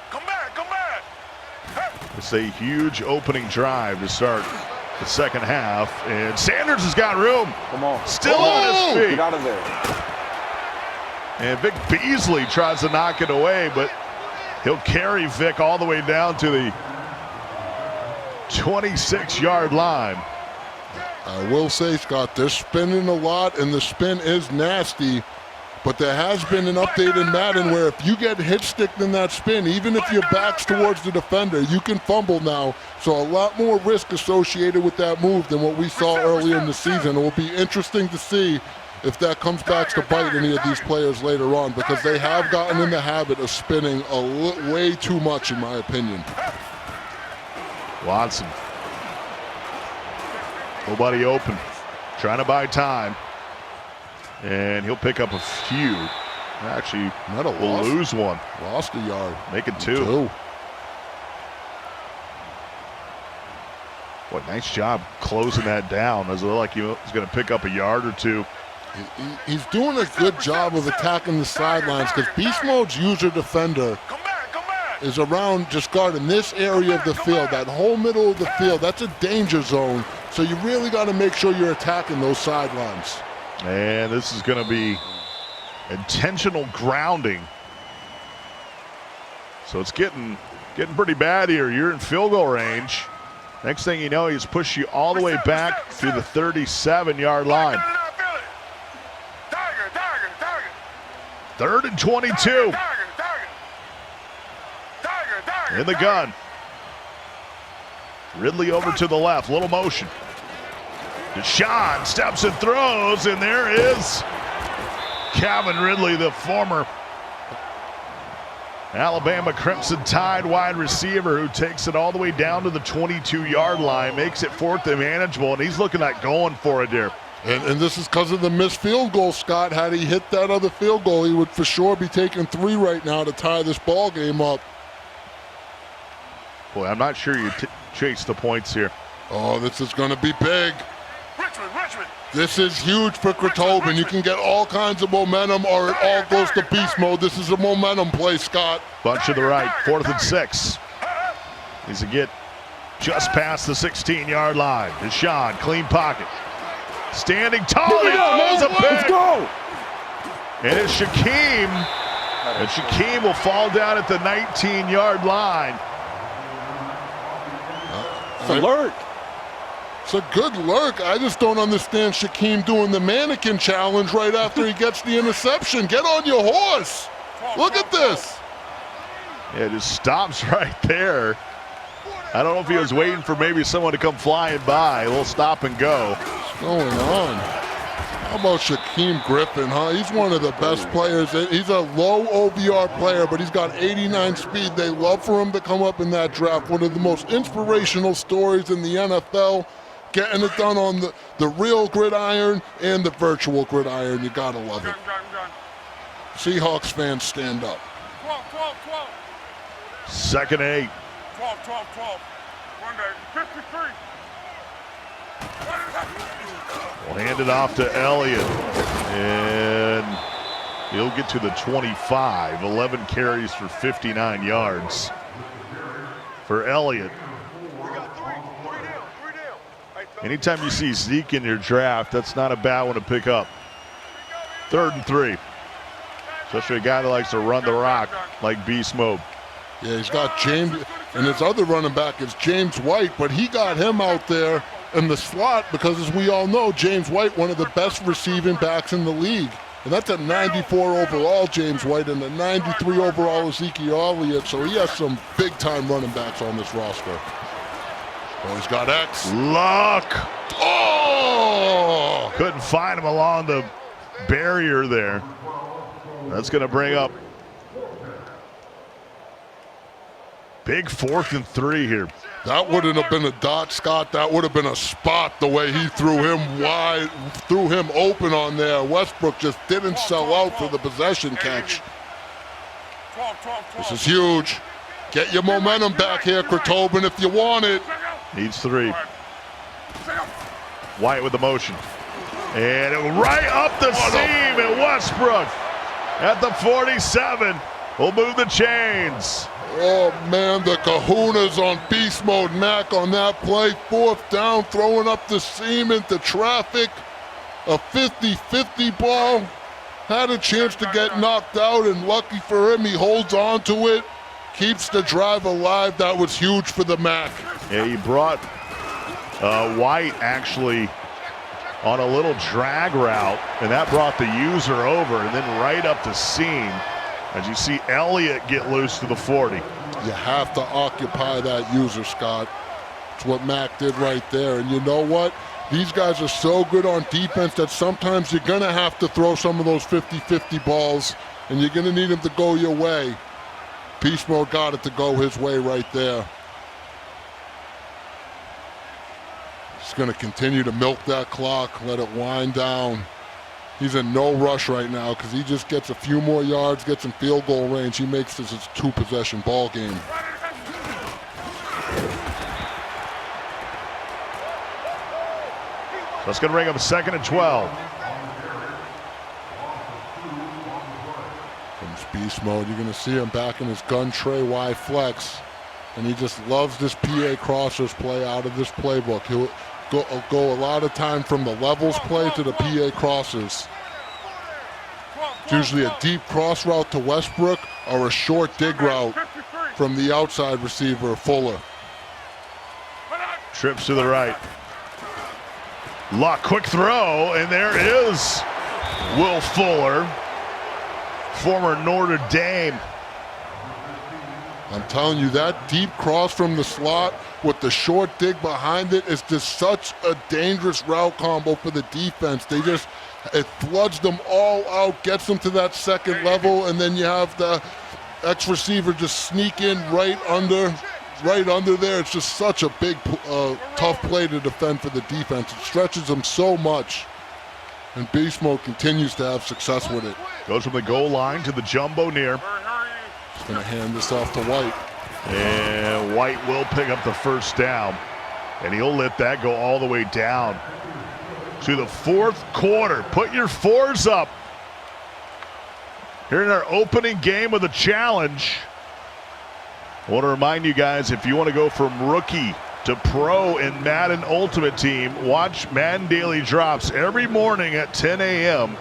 F: Come back.
B: It's a huge opening drive to start the second half, and Sanders has got room.
G: Come on.
B: Still on his feet.
G: Get out of there.
B: And Vic Beasley tries to knock it away, but he'll carry Vic all the way down to the 26-yard line.
C: I will say, Scott, they're spinning a lot, and the spin is nasty. But there has been an update in Madden where if you get hit-sticked in that spin, even if your back's towards the defender, you can fumble now. So a lot more risk associated with that move than what we saw earlier in the season. It will be interesting to see if that comes back to bite any of these players later on, because they have gotten in the habit of spinning way too much, in my opinion.
B: Watson. Nobody open. Trying to buy time. And he'll pick up a few. Actually, will lose one.
C: Lost a yard.
B: Make it 2. What nice job closing that down. As it looked like he was going to pick up a yard or 2.
C: He's doing a good job of attacking the sidelines because Beast Mode's user defender is around just guarding this area of the field, that whole middle of the field. That's a danger zone. So you really got to make sure you're attacking those sidelines.
B: And this is going to be intentional grounding. So it's getting pretty bad here. You're in field goal range. Next thing you know, he's pushed you all the way back to the 37-yard line. 3rd and 22. In the gun. Ridley over to the left, little motion. Deshaun steps and throws, and there is Calvin Ridley, the former Alabama Crimson Tide wide receiver, who takes it all the way down to the 22-yard line, makes it 4th and manageable, and he's looking at going for it there.
C: And this is because of the missed field goal, Scott. Had he hit that other field goal, he would for sure be taking 3 right now to tie this ball game up.
B: Boy, I'm not sure you chase the points here.
C: Oh, this is going to be big.
F: Richmond.
C: This is huge for Chritobin. You can get all kinds of momentum, or it all goes to beast mode. This is a momentum play, Scott.
B: Bunch to the right, 4th and 6. Needs to get just past the 16-yard line. Deshaun, clean pocket. Standing tall, he throws a pick.
G: Let's go.
B: And it's Shaquem. And Shaquem will fall down at the 19-yard line.
G: It's a lurk.
C: It's a good lurk. I just don't understand Shaquem doing the mannequin challenge right after he gets the interception. Get on your horse. Look at this.
B: Yeah, it just stops right there. I don't know if he was waiting for maybe someone to come flying by. A little stop and go.
C: What's going on? How about Shaquem Griffin, huh? He's one of the best players. He's a low OBR player, but he's got 89 speed. They love for him to come up in that draft. One of the most inspirational stories in the NFL. Getting it done on the real gridiron and the virtual gridiron. You gotta love it. Seahawks fans, stand up.
F: 12.
B: 2nd 8.
F: 12. 53.
B: We'll hand it off to Elliott. And he'll get to the 25. 11 carries for 59 yards for Elliott. Anytime you see Zeke in your draft, that's not a bad one to pick up. 3rd and 3. Especially a guy that likes to run the rock like Beast Mode.
C: Yeah, he's got James, and his other running back is James White, but he got him out there in the slot because, as we all know, James White, one of the best receiving backs in the league. And that's a 94 overall James White and a 93 overall Ezekiel Elliott, so he has some big-time running backs on this roster. Oh, he's got X.
B: Luck.
C: Oh!
B: Couldn't find him along the barrier there. That's going to bring up big 4th and 3 here.
C: That wouldn't have been a dot, Scott. That would have been a spot the way he threw him wide, threw him open on there. Westbrook just didn't sell out for the possession catch.
F: 12.
C: This is huge. Get your momentum back here, Chritobin, if you want it.
B: Needs 3. White with the motion. And it right up the seam, and Westbrook at the 47 will move the chains.
C: Oh, man, the kahunas on Beast Mode Mac on that play. 4th down, throwing up the seam into traffic. A 50-50 ball. Had a chance to get knocked out, and lucky for him, he holds on to it. Keeps the drive alive. That was huge for the Mac.
B: Yeah, he brought White actually on a little drag route, and that brought the user over, and then right up the seam. As you see Elliott get loose to the 40.
C: You have to occupy that user, Scott. It's what Mac did right there. And you know what? These guys are so good on defense that sometimes you're going to have to throw some of those 50-50 balls, and you're going to need them to go your way. Beast Mode got it to go his way right there. He's going to continue to milk that clock, let it wind down. He's in no rush right now because he just gets a few more yards, gets in field goal range. He makes this his 2-possession ball game.
B: That's going to bring up a 2nd and 12.
C: From Beast Mode, you're going to see him back in his gun tray Y flex. And he just loves this PA crossers play out of this playbook. He'll go a lot of time from the levels play to the PA crosses. It's usually a deep cross route to Westbrook or a short dig route from the outside receiver, Fuller.
B: Trips to the right. Luck, quick throw, and there is Will Fuller, former Notre Dame.
C: I'm telling you, that deep cross from the slot with the short dig behind it is just such a dangerous route combo for the defense. It floods them all out, gets them to that 2nd level, and then you have the X-receiver just sneak in right under there. It's just such a big, tough play to defend for the defense. It stretches them so much, and Beast Mode continues to have success with it.
B: Goes from the goal line to the jumbo near.
C: He's going to hand this off to White.
B: And White will pick up the 1st down, and he'll let that go all the way down to the 4th quarter. Put your 4s up here in our opening game of the challenge. I want to remind you guys, if you want to go from rookie to pro in Madden Ultimate Team, watch Madden Daily Drops every morning at 10 a.m.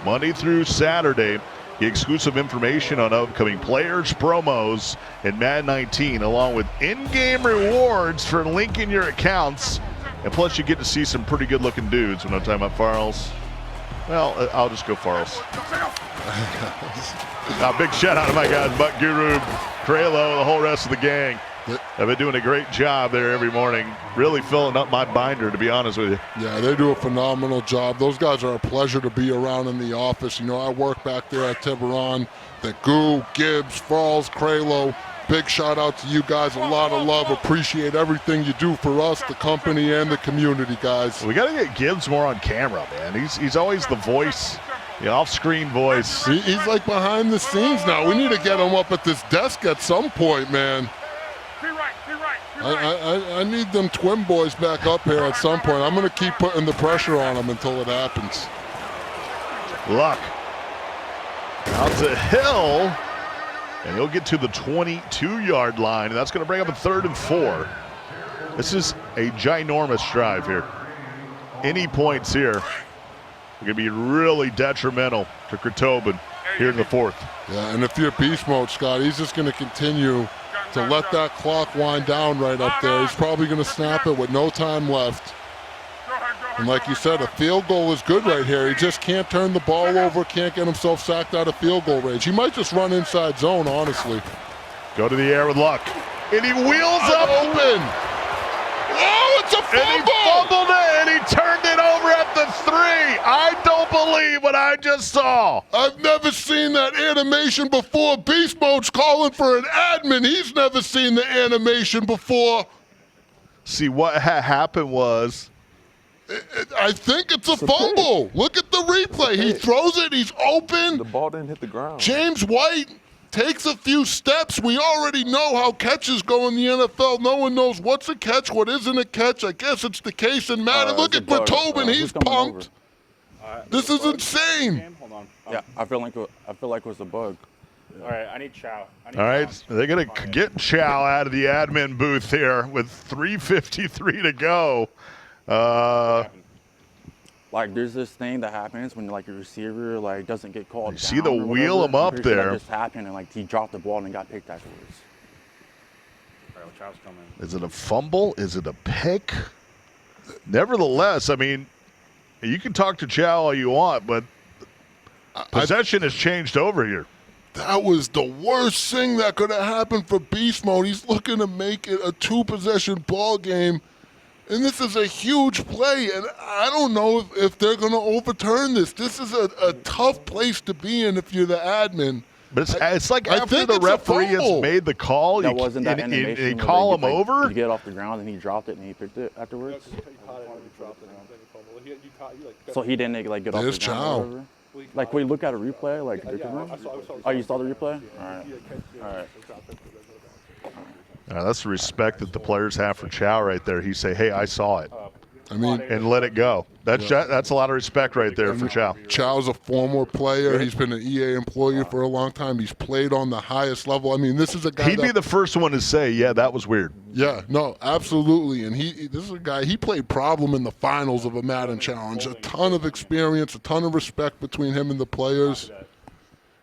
B: Monday through Saturday. Get exclusive information on upcoming players, promos, and Madden 19, along with in-game rewards for linking your accounts. And plus, you get to see some pretty good-looking dudes. When I'm talking about Farrells, well, I'll just go Farrells. Big shout-out to my guys, Buck Guru, Craylo, the whole rest of the gang. I've been doing a great job there every morning, really filling up my binder, to be honest with you.
C: Yeah, they do a phenomenal job. Those guys are a pleasure to be around in the office. You know, I work back there at Tiburon. The Goo, Gibbs, Falls, Kralo. Big shout out to you guys. A lot of love. Appreciate everything you do for us, the company, and the community, guys.
B: We got to get Gibbs more on camera, man. He's always the voice, the off-screen voice.
C: He's like behind the scenes now. We need to get him up at this desk at some point, man. I need them twin boys back up here at some point. I'm going to keep putting the pressure on them until it happens.
B: Luck. Out to Hill. And he'll get to the 22-yard line. And that's going to bring up a 3rd and 4. This is a ginormous drive here. Any points here are going to be really detrimental to Chritobin here in the 4th.
C: Yeah, and if you're beast mode, Scott, he's just going to continue to let that clock wind down right up there. He's probably going to snap it with no time left. And like you said, a field goal is good right here. He just can't turn the ball over, can't get himself sacked out of field goal range. He might just run inside zone, honestly.
B: Go to the air with Luck. And he wheels up.
C: Open. Oh, it's a fumble!
B: And he fumbled it, and he turned it over at the 3. I don't believe what I just saw.
C: I've never seen that animation before. Beast Mode's calling for an admin. He's never seen the animation before.
B: See, what happened was...
C: I think it's a fumble. Look at the replay. He throws it. He's open.
E: The ball didn't hit the ground.
C: James White takes a few steps. We already know how catches go in the NFL. No one knows what's a catch, what isn't a catch. I guess it's the case in Madden. Look at Chritobin. He's pumped. This is insane.
G: Hold on.
H: Yeah, I feel like it was a bug.
G: All right, I need Chow.
B: All right, they're going to get Chow out of the admin booth here with 3:53 to go.
H: Like there's this thing that happens when like your receiver like doesn't get called.
B: You see the wheel him up there.
H: That just happened and like he dropped the ball and got picked afterwards.
G: All right, well, Chow's coming.
B: Is it a fumble? Is it a pick? Nevertheless, I mean, you can talk to Chow all you want, but possession has changed over here.
C: That was the worst thing that could have happened for Beast Mode. He's looking to make it a 2-possession ball game. And this is a huge play, and I don't know if they're going to overturn this. This is a tough place to be in if you're the admin.
B: But it's like after the referee has made the call,
H: that wasn't that animation.
B: They call him over.
H: He get off the ground and he dropped it and he picked it afterwards. So he didn't like get off the ground. Or whatever. Like we look at a replay, like oh, you saw the replay? All right.
B: That's the respect that the players have for Chow right there. He say, "Hey, I saw it."
C: I mean,
B: and let it go. That's a lot of respect right there for Chow.
C: Chow's a former player. He's been an EA employee for a long time. He's played on the highest level. I mean, this is a guy.
B: He'd be the first one to say, "Yeah, that was weird."
C: Yeah, no, absolutely. And this is a guy. He played problem in the finals of a Madden Challenge. A ton of experience, a ton of respect between him and the players.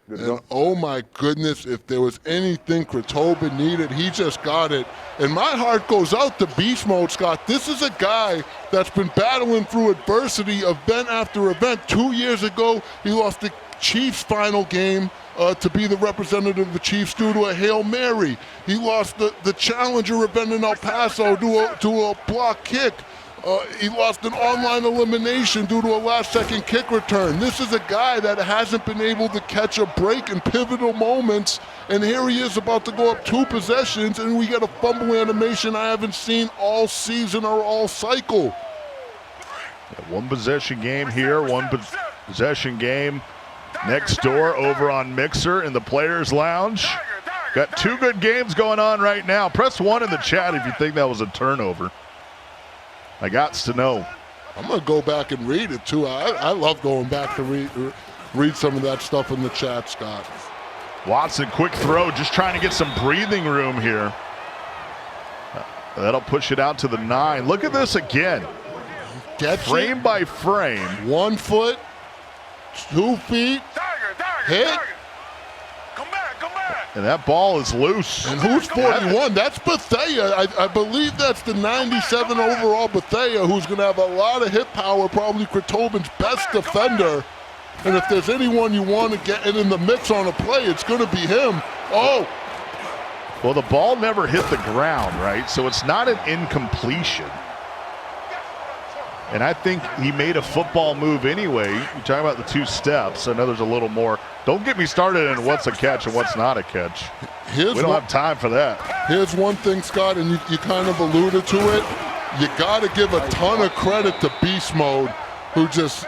C: And oh my goodness, if there was anything Chritobin needed, he just got it. And my heart goes out to Beast Mode, Scott. This is a guy that's been battling through adversity event after event. 2 years ago, he lost the Chiefs final game to be the representative of the Chiefs due to a Hail Mary. He lost the Challenger event in El Paso to a block kick. He lost an online elimination due to a last-second kick return. This is a guy that hasn't been able to catch a break in pivotal moments, and here he is about to go up 2 possessions, and we get a fumble animation I haven't seen all season or all cycle.
B: One possession game here, one possession game next door over on Mixer in the Players Lounge. Got 2 good games going on right now. Press 1 in the chat if you think that was a turnover. I got to know.
C: I'm going to go back and read it, too. I love going back to read some of that stuff in the chat, Scott.
B: Watson, quick throw, just trying to get some breathing room here. That'll push it out to the 9. Look at this again. Frame by frame.
C: 1 foot, 2 feet, hit.
B: And that ball is loose.
C: And who's 41? That's Bethea. I believe that's the 97 overall Bethea, who's going to have a lot of hit power, probably Chritobin's best defender. And if there's anyone you want to get in the mix on a play, it's going to be him. Oh,
B: Well, the ball never hit the ground, right? So it's not an incompletion. And I think he made a football move anyway. You're talking about the 2 steps. I know there's a little more. Don't get me started on what's a catch and what's not a catch. We don't have time for that.
C: Here's one thing, Scott, and you kind of alluded to it. You got to give a ton of credit to Beast Mode, who just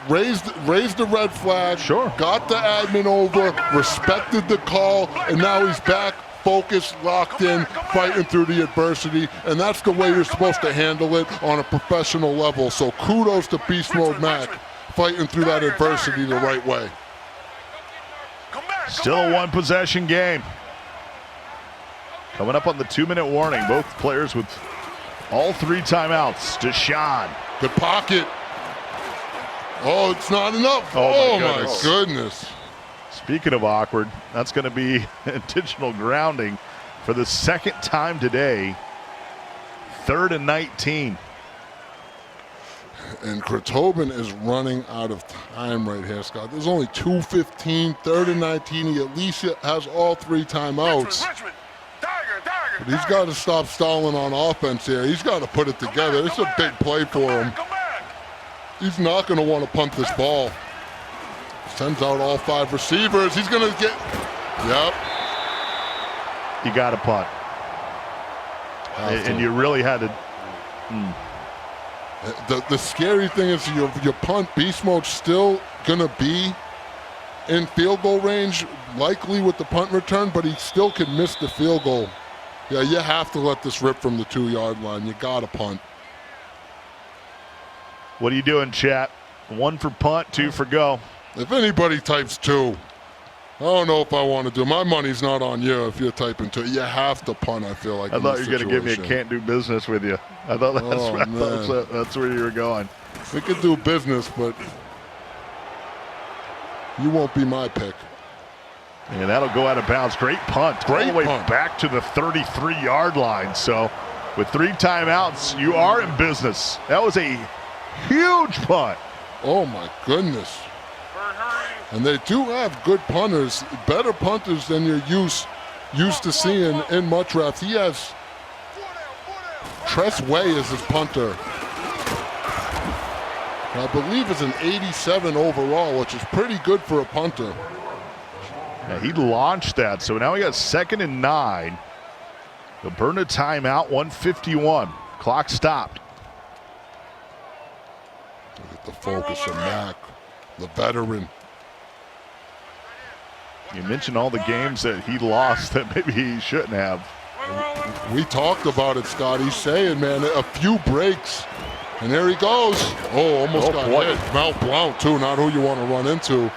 C: raised the red flag, got the admin over, respected the call, and now he's back, focused, locked in, fighting through the adversity, and that's the way you're supposed to handle it on a professional level. So kudos to BeastModeMac, fighting through that adversity the right way.
B: Still a 1-possession game. Coming up on the 2-minute warning, both players with all 3 timeouts. Deshaun.
C: Good pocket. Oh, it's not enough.
B: Oh
C: my goodness.
B: Speaking of awkward, that's going to be intentional grounding for the 2nd time today. 3rd and 19.
C: And Chritobin is running out of time right here, Scott. There's only 2:15, 3rd and 19. He at least has all 3 timeouts. But he's got to stop stalling on offense here. He's got to put it together. It's a big play for him. He's not going to want to punt this ball. Sends out all 5 receivers. He's going to get, yep.
B: You got to punt. And you really had to.
C: The scary thing is your punt, Beast Mode's still going to be in field goal range, likely with the punt return, but he still could miss the field goal. Yeah, you have to let this rip from the 2-yard line. You got to punt.
B: What are you doing, chat? 1 for punt, 2 for go.
C: If anybody types 2, I don't know if I want to do. My money's not on you if you're typing 2. You have to punt, I feel like.
B: I thought you were going to give me a can't do business with you. I thought that's where you were going.
C: We could do business, but you won't be my pick.
B: And that'll go out of bounds. Great punt.
C: Great
B: all the way
C: punt.
B: back to the 33-yard line. So with 3 timeouts, you are in business. That was a huge punt.
C: Oh, my goodness. And they do have good punters, better punters than you're used to seeing in Mutt Draft. He has Tress Way as his punter. I believe it's an 87 overall, which is pretty good for a punter.
B: Yeah, he launched that, so now we got 2nd and 9. They'll burn a timeout, 1:51. Clock stopped.
C: Look at the focus of Mac, the veteran.
B: You mentioned all the games that he lost that maybe he shouldn't have.
C: We talked about it, Scott. He's saying, man, a few breaks. And there he goes. Oh, almost got hit. Mount Blount, too, not who you want to run into.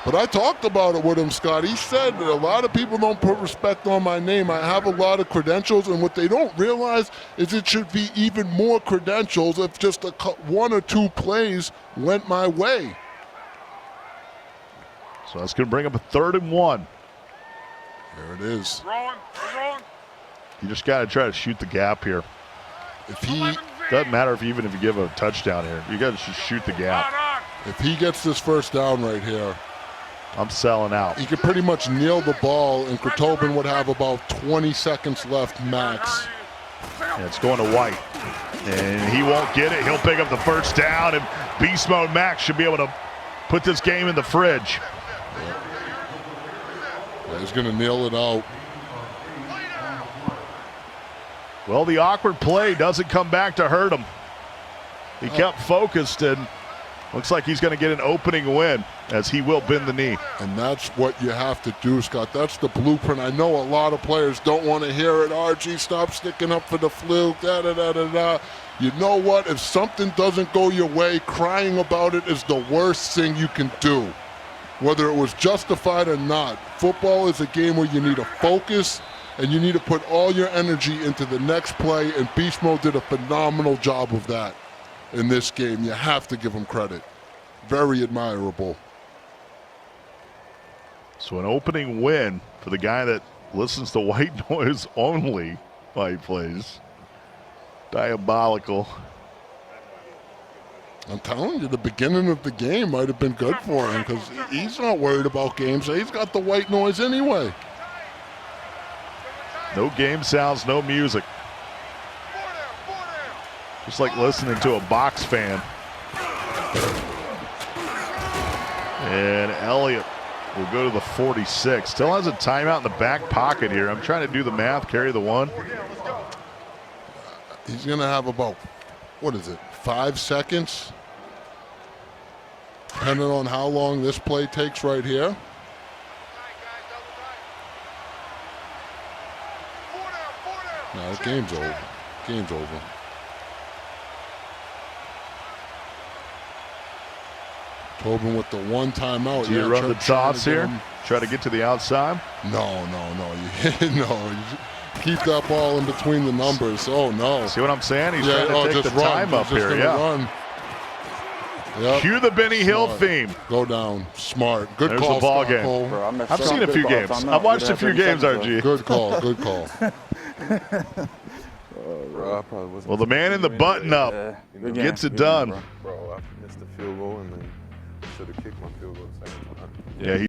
C: But I talked about it with him, Scott. He said that a lot of people don't put respect on my name. I have a lot of credentials, and what they don't realize is it should be even more credentials if just 1 or 2 plays went my way.
B: So that's going to bring up a 3rd and 1.
C: There it is.
B: You just got to try to shoot the gap here. Doesn't matter even if you give a touchdown here. You got to just shoot the gap.
C: If he gets this 1st down right here,
B: I'm selling out.
C: He could pretty much kneel the ball, and Chritobin would have about 20 seconds left max.
B: Yeah, it's going to White. And he won't get it. He'll pick up the 1st down, and BeastModeMac should be able to put this game in the fridge.
C: Yeah, he's going to nail it out.
B: Well, the awkward play doesn't come back to hurt him. He kept focused, and looks like he's going to get an opening win, as he will bend the knee.
C: And that's what you have to do, Scott. That's the blueprint. I know a lot of players don't want to hear it. RG, stop sticking up for the fluke, da-da-da-da-da. You know what? If something doesn't go your way, crying about it is the worst thing you can do. Whether it was justified or not, football is a game where you need to focus and you need to put all your energy into the next play, and Beast Mode did a phenomenal job of that in this game. You have to give him credit. Very admirable.
B: So an opening win for the guy that listens to white noise only while he plays. Diabolical.
C: I'm telling you, the beginning of the game might have been good for him because he's not worried about games. He's got the white noise anyway.
B: No game sounds, no music. Just like listening to a box fan. And Elliott will go to the 46. Still has a timeout in the back pocket here. I'm trying to do the math, carry the one.
C: He's going to have about, 5 seconds? Depending on how long this play takes right here. No, the game's over. Game's over. Tobin with the one timeout.
B: Do you run the toss here? Try to get to the outside?
C: No. No. Keep that ball in between the numbers. Oh, no.
B: See what I'm saying? He's trying to take the time up here.
C: Run. Yep.
B: Cue the Benny Hill
C: Smart.
B: theme.
C: Go down. Smart. Good
B: There's
C: call.
B: the ball
C: Scott
B: game.
C: Cole.
H: Bro,
B: I've seen a few games. I've watched a few games, RG.
C: Good call. Good call.
B: Well, the man in the button-up gets it done.
E: Bro, I missed the field goal and then should have kicked my field goal the second time.
B: Yeah, he